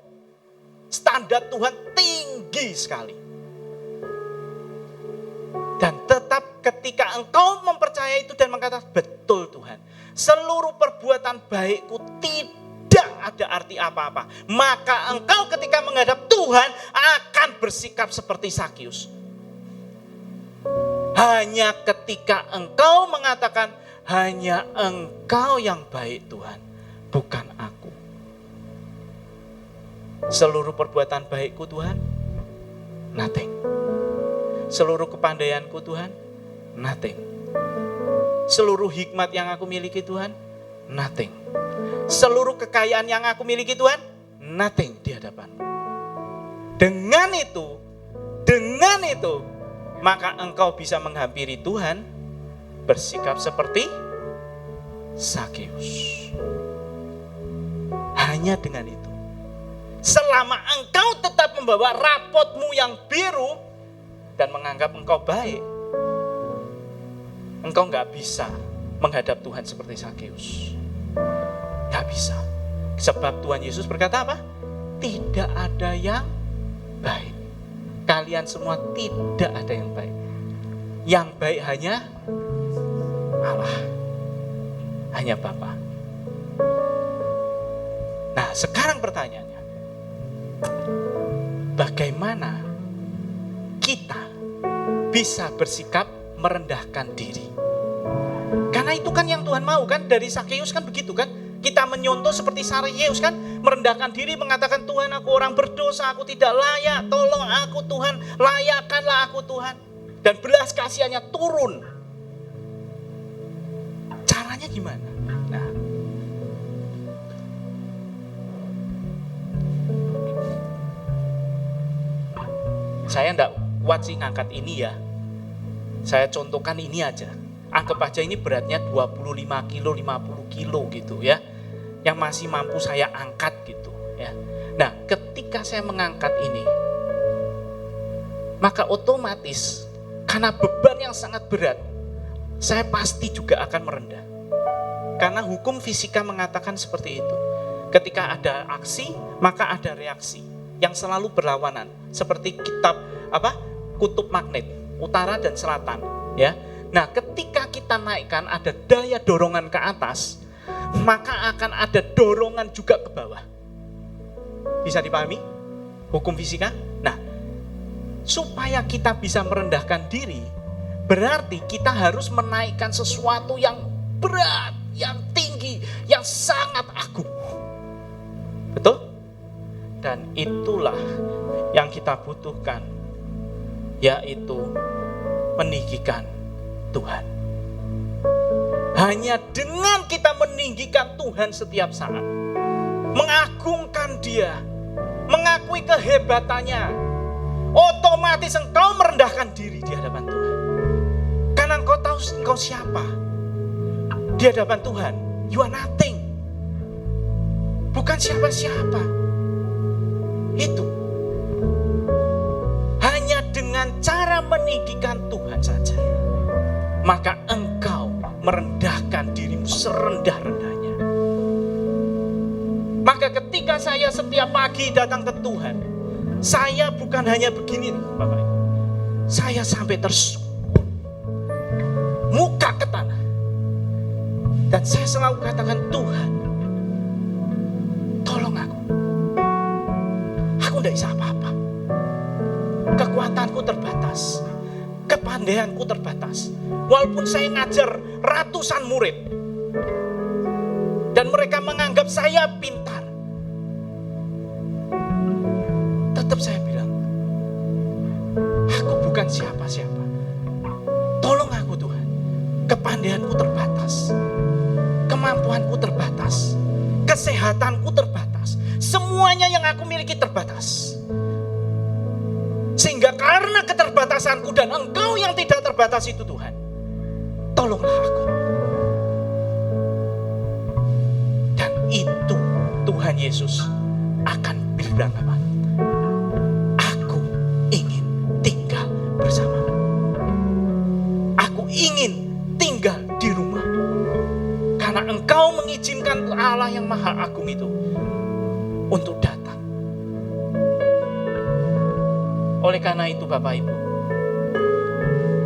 Standar Tuhan tinggi sekali. Dan tetap ketika engkau mempercayai itu dan mengatakan, "Betul Tuhan, seluruh perbuatan baikku tidak ada arti apa-apa." Maka engkau ketika menghadap Tuhan akan bersikap seperti Sakius. Hanya ketika engkau mengatakan, "Hanya engkau yang baik Tuhan, bukan aku." Seluruh perbuatan baikku Tuhan, nothing. Seluruh kepandaianku Tuhan, nothing. Seluruh hikmat yang aku miliki Tuhan, nothing. Seluruh kekayaan yang aku miliki Tuhan, nothing di hadapan. Dengan itu, maka engkau bisa menghampiri Tuhan, bersikap seperti Sakeus. Hanya dengan itu. Selama engkau tetap membawa rapotmu yang biru, dan menganggap engkau baik, engkau gak bisa menghadap Tuhan seperti Sakeus. Gak bisa. Sebab Tuhan Yesus berkata apa? Tidak ada yang baik. Kalian semua tidak ada yang baik. Yang baik hanya Allah. Hanya Bapa. Nah, sekarang pertanyaannya, bagaimana kita bisa bersikap merendahkan diri? Karena itu kan yang Tuhan mau kan, dari Sakeus kan begitu kan. Kita menyontoh seperti Sakeus kan, merendahkan diri, mengatakan, "Tuhan, aku orang berdosa, aku tidak layak, tolong aku Tuhan, layakkanlah aku Tuhan." Dan belas kasihannya turun. Caranya gimana? Nah, saya enggak kuat sih ngangkat ini ya. Saya contohkan ini aja. Anggap aja ini beratnya 25 kilo, 50 kilo gitu ya. Yang masih mampu saya angkat gitu ya. Nah, ketika saya mengangkat ini, maka otomatis karena beban yang sangat berat, saya pasti juga akan merendah. Karena hukum fisika mengatakan seperti itu. Ketika ada aksi, maka ada reaksi yang selalu berlawanan. Seperti kutub magnet, utara dan selatan, ya. Nah, ketika kita naikkan ada daya dorongan ke atas, maka akan ada dorongan juga ke bawah. Bisa dipahami hukum fisika? Nah, supaya kita bisa merendahkan diri, berarti kita harus menaikkan sesuatu yang berat, yang tinggi, yang sangat agung. Betul? Dan itulah yang kita butuhkan, yaitu meninggikan Tuhan. Hanya dengan kita meninggikan Tuhan setiap saat, mengagungkan Dia, mengakui kehebatannya, otomatis engkau merendahkan diri di hadapan Tuhan. Karena engkau tahu engkau siapa di hadapan Tuhan. You are nothing. Bukan siapa-siapa. Itu hanya dengan cara meninggikan Tuhan saja, maka engkau merendahkan dirimu serendah-rendahnya. saya setiap pagi datang ke Tuhan, saya bukan hanya begini nih, Bapak Ibu. Saya sampai tersungkur, muka ke tanah. Dan saya selalu katakan, Tuhan, tolong aku. Aku tidak bisa apa-apa. Kekuatanku terbatas. Kepandaianku terbatas. Walaupun saya ngajar ratusan murid. Dan mereka menganggap saya pintar. Tetap saya bilang, aku bukan siapa-siapa. Tolong aku Tuhan. Kepandaianku terbatas. Kemampuanku terbatas. Kesehatanku terbatas. Semuanya yang aku miliki terbatas. Sehingga karena keterbatasanku dan Engkau yang tidak terbatas itu Tuhan, tolonglah aku. Dan itu Tuhan Yesus akan bilang apa? Aku ingin tinggal bersamamu. Aku ingin tinggal di rumah. Karena Engkau mengizinkan Allah yang Maha Agung itu untuk datang. Oleh karena itu Bapak Ibu,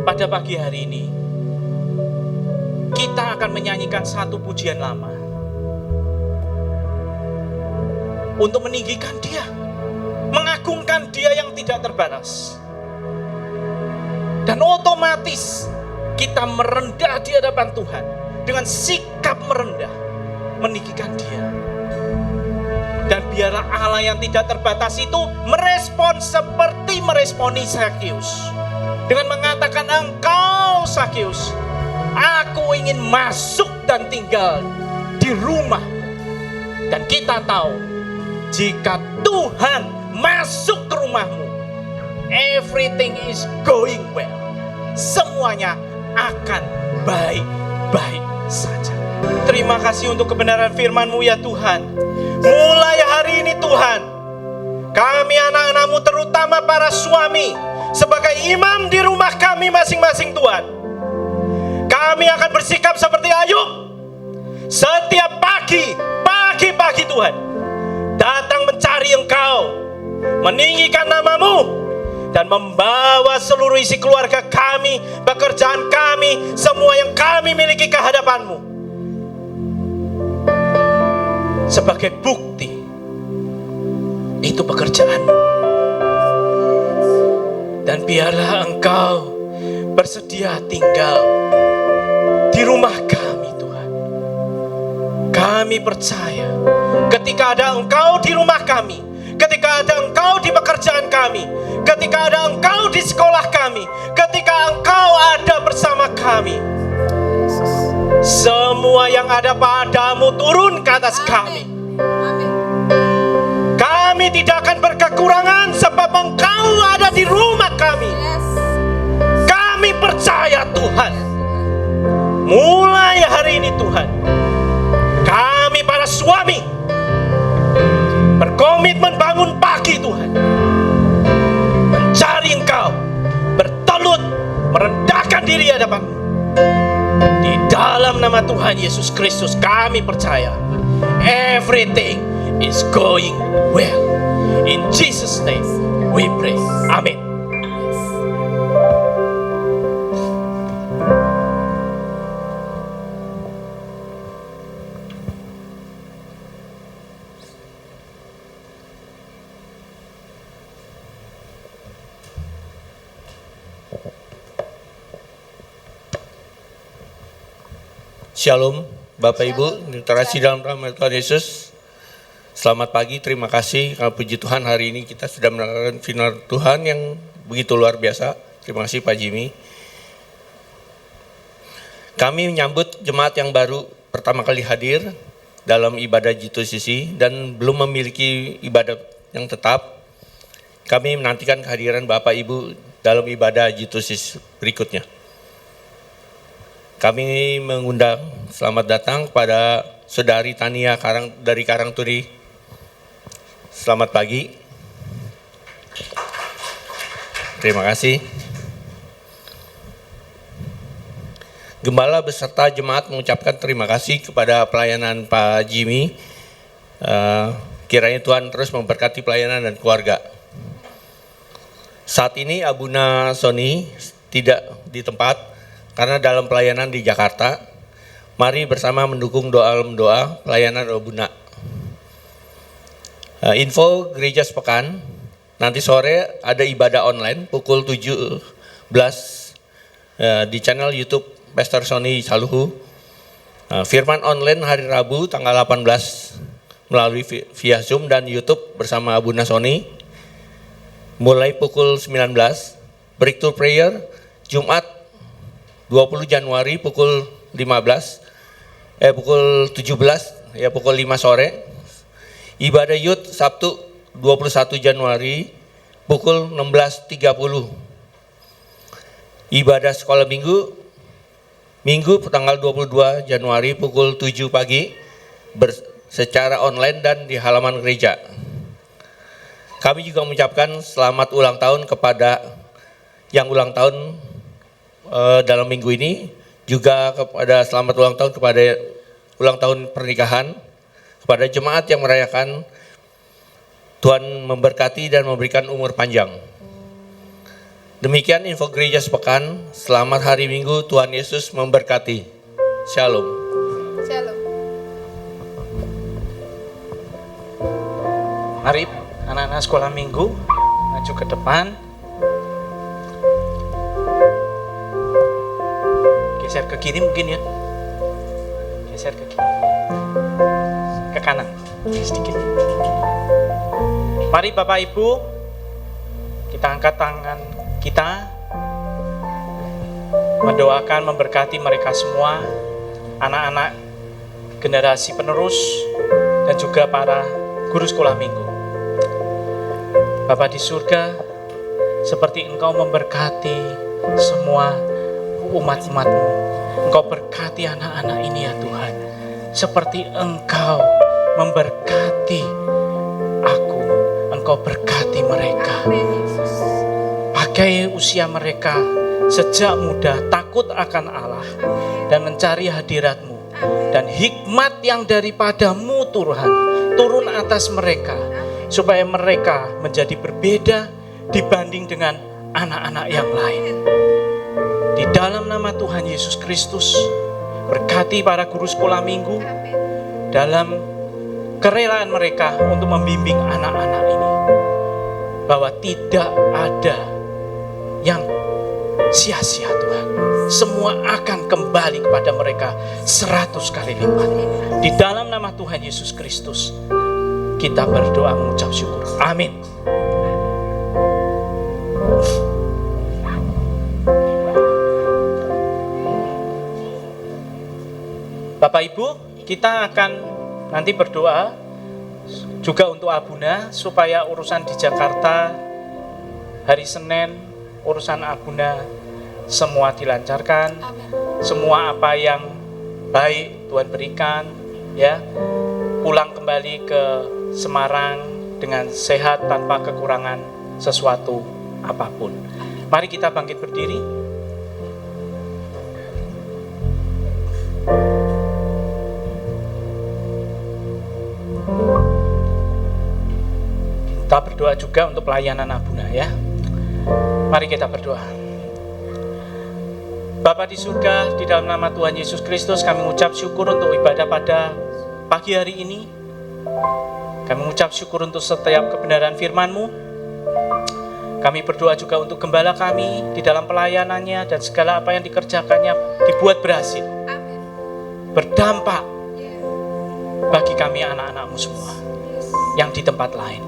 pada pagi hari ini kita akan menyanyikan satu pujian lama untuk meninggikan Dia, mengagungkan Dia yang tidak terbatas. Dan otomatis kita merendah di hadapan Tuhan dengan sikap merendah, meninggikan Dia. Dan biarlah Allah yang tidak terbatas itu merespon seperti meresponi Zakheus. Dengan mengatakan, engkau Zakheus, aku ingin masuk dan tinggal di rumah. Dan kita tahu, jika Tuhan masuk ke rumahmu, everything is going well. Semuanya akan baik-baik saja. Terima kasih untuk kebenaran firman-Mu ya Tuhan. Mulai hari ini Tuhan, kami anak-anak-Mu terutama para suami sebagai imam di rumah kami masing-masing Tuhan, kami akan bersikap seperti Ayub. Setiap pagi-pagi Tuhan, datang mencari Engkau, meninggikan nama-Mu, dan membawa seluruh isi keluarga kami, pekerjaan kami, semua yang kami miliki ke hadapan-Mu. Sebagai bukti, itu pekerjaan-Mu. Dan biarlah Engkau bersedia tinggal di rumah kami Tuhan. Kami percaya ketika ada Engkau di rumah kami, ketika ada Engkau di pekerjaan kami, ketika ada Engkau di sekolah kami, ketika Engkau ada bersama kami, semua yang ada padamu turun ke atas kami. Kami tidak akan berkekurangan sebab Engkau ada di rumah kami. Kami percaya Tuhan, mulai hari ini Tuhan, kami para suami berkomitmen bangun pagi Tuhan, mencari Engkau, bertelut, merendahkan diri hadapan-Mu. Di dalam nama Tuhan Yesus Kristus kami percaya everything is going well. In Jesus' name we pray. Amin. Shalom, Bapak Ibu, terkasih dalam nama Tuhan Yesus. Selamat pagi, terima kasih. Puji Tuhan, hari ini kita sudah mendengarkan firman Tuhan yang begitu luar biasa. Terima kasih Pak Jimmy. Kami menyambut jemaat yang baru pertama kali hadir dalam ibadah G2CC dan belum memiliki ibadah yang tetap. Kami menantikan kehadiran Bapak Ibu dalam ibadah G2CC berikutnya. Kami mengundang selamat datang kepada Saudari Tania dari Karangturi. Selamat pagi. Terima kasih. Gembala beserta jemaat mengucapkan terima kasih kepada pelayanan Pak Jimmy. Kiranya Tuhan terus memberkati pelayanan dan keluarga. Saat ini Abuna Sony tidak di tempat karena dalam pelayanan di Jakarta. Mari bersama mendukung doa pelayanan Abuna. Info gereja sepekan, nanti sore ada ibadah online pukul 17 di channel YouTube Pastor Sony Saluhu. Firman online hari Rabu tanggal 18 melalui via Zoom dan YouTube bersama Abuna Sony mulai pukul 19. Breakthrough Prayer Jumat 20 Januari pukul 17 ya pukul 5 sore. Ibadah Youth Sabtu 21 Januari pukul 16.30. Ibadah sekolah Minggu tanggal 22 Januari pukul 7 pagi secara online dan di halaman gereja. Kami juga mengucapkan selamat ulang tahun kepada yang ulang tahun dalam minggu ini, juga kepada selamat ulang tahun kepada ulang tahun pernikahan, kepada jemaat yang merayakan. Tuhan memberkati dan memberikan umur panjang. Demikian info gereja sepekan. Selamat hari Minggu, Tuhan Yesus memberkati. Shalom. Shalom. Mari anak-anak sekolah minggu maju ke depan. Geser ke kiri mungkin ya. Geser ke kiri. Ke kanan sedikit. Mari Bapak Ibu, kita angkat tangan kita, mendoakan, memberkati mereka semua, anak-anak generasi penerus dan juga para guru sekolah minggu. Bapa di surga, seperti Engkau memberkati semua umat-umat-Mu, Engkau berkati anak-anak ini ya Tuhan, seperti Engkau memberkati aku, Engkau berkati mereka. Pakai usia mereka sejak muda takut akan Allah dan mencari hadirat-Mu, dan hikmat yang daripadamu Tuhan turun atas mereka, supaya mereka menjadi berbeda dibanding dengan anak-anak yang lain. Di dalam nama Tuhan Yesus Kristus, berkati para guru sekolah minggu dalam kerelaan mereka untuk membimbing anak-anak ini, bahwa tidak ada yang sia-sia Tuhan. Semua akan kembali kepada mereka 100 kali lipat. Di dalam nama Tuhan Yesus Kristus kita berdoa mengucap syukur. Amin. Bapak Ibu, kita akan nanti berdoa juga untuk Abuna supaya urusan di Jakarta hari Senin, urusan Abuna semua dilancarkan. Amin. Semua apa yang baik Tuhan berikan, ya, pulang kembali ke Semarang dengan sehat tanpa kekurangan sesuatu apapun. Mari kita bangkit berdiri. Kita berdoa juga untuk pelayanan Abuna ya. Mari kita berdoa. Bapa di surga, di dalam nama Tuhan Yesus Kristus kami mengucap syukur untuk ibadah pada pagi hari ini. Kami mengucap syukur untuk setiap kebenaran firman-Mu. Kami berdoa juga untuk gembala kami di dalam pelayanannya, dan segala apa yang dikerjakannya dibuat berhasil, berdampak bagi kami anak-anak-Mu semua yang di tempat lain.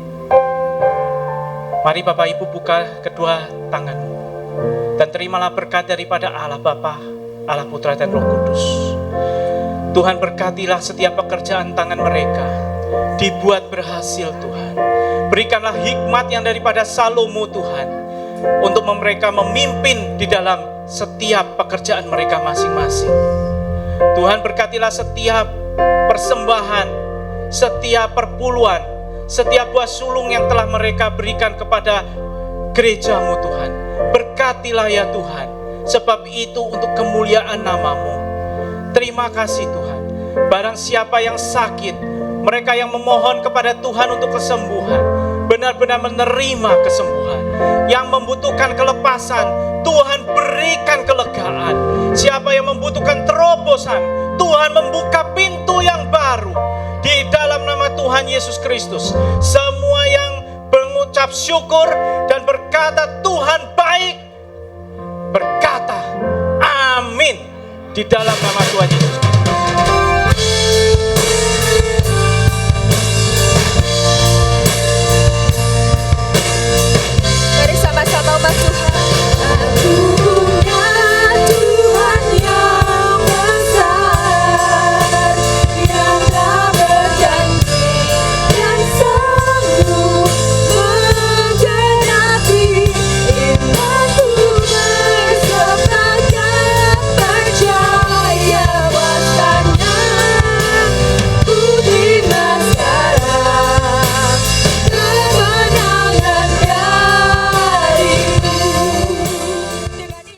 Mari Bapak Ibu buka kedua tangan-Mu dan terimalah berkat daripada Allah Bapa, Allah Putra dan Roh Kudus. Tuhan berkatilah setiap pekerjaan tangan mereka, dibuat berhasil Tuhan. Berikanlah hikmat yang daripada Salomo Tuhan, untuk mereka memimpin di dalam setiap pekerjaan mereka masing-masing. Tuhan berkatilah setiap persembahan, setiap perpuluhan, setiap buah sulung yang telah mereka berikan kepada gereja-Mu Tuhan. Berkatilah ya Tuhan, sebab itu untuk kemuliaan nama-Mu. Terima kasih Tuhan. Barang siapa yang sakit, Mereka yang memohon kepada Tuhan untuk kesembuhan, benar-benar menerima kesembuhan. Yang membutuhkan kelepasan, Tuhan berikan kelegaan. Siapa yang membutuhkan terobosan, Tuhan membuka pintu yang baru. Di dalam nama Tuhan Yesus Kristus, semua yang mengucap syukur dan berkata Tuhan baik, berkata amin di dalam nama Tuhan Yesus.